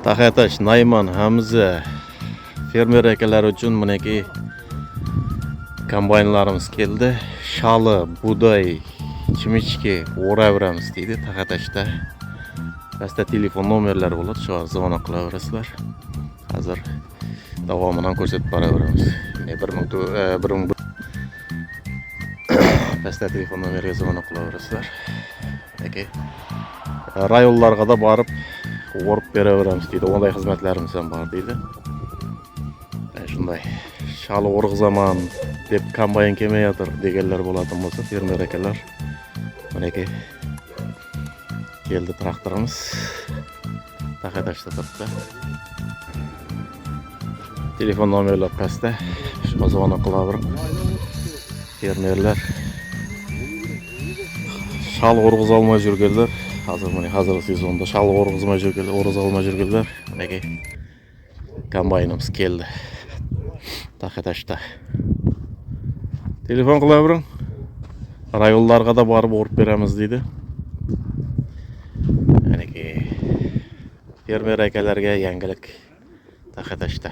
Taqatash, Nayman, Hamza fermer akalar uchun mineki kombaynlarimiz keldi. Shalı, buğday, chimichki o'raveramiz deydi Taqatashda. Pastda telefon nomerlari bo'ladi, shu zvona qilaverasizlar. Hozir davomidan ko'rsatib boraveramiz. 1000 pastda telefon nomeriga zvona qilaverasizlar. Yoki rayonlarga da borib o'rib beraveramiz deydi. Onday xizmatlarimiz ham bor deydi. Shunday shalı o'rg'izaman deb kombayn kelmayotir deganlar bo'ladigan bo'lsa, fermer akalar mineki keldi traktorimiz. Taqatashda turibdi. Telefon nomerlar pastda. Shunga zvona qilavering. Fermerlar shal o'rg'iza olmay yurganlar, hozir sezonda shal o'rg'izmay yurganlar, mineki kombaynimiz keldi. Taqatashda. Telefon qilavering. Rayonlarga da borib o'rib beramiz deydi. Mineki fermer akalarga yangilik Taqatashda.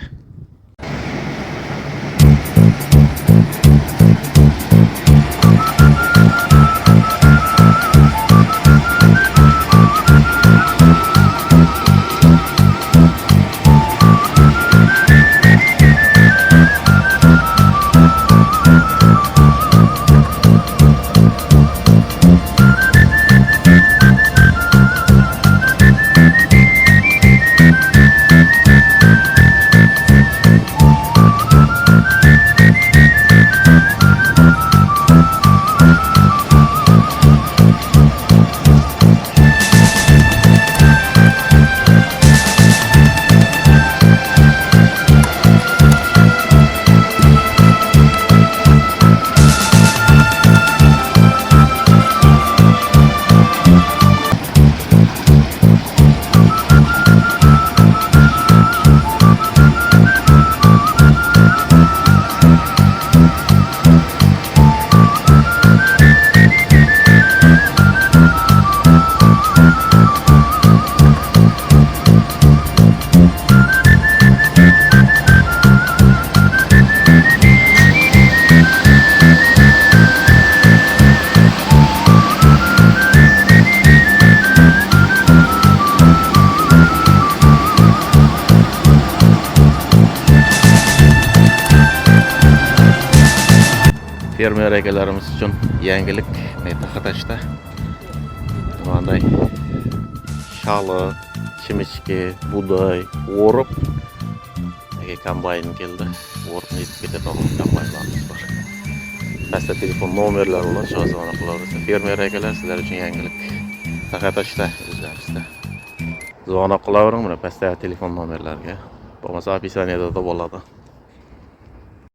Fermer akalarimiz uchun yangilik Taqatashda. Bunday shalı, chimichki, buğday o'rib, kombayn keldi. O'rib yetib ketadigan kombaynlarimiz bor. Pastda telefon nomerlari bilan shu zvona qilaverasiz. Fermer akalar sizlar uchun yangilik Taqatashda o'zlaringizda. Zvona qilavering, mana pastda telefon nomerlariga. Bo'lmasa opisaniyada da bo'ladi.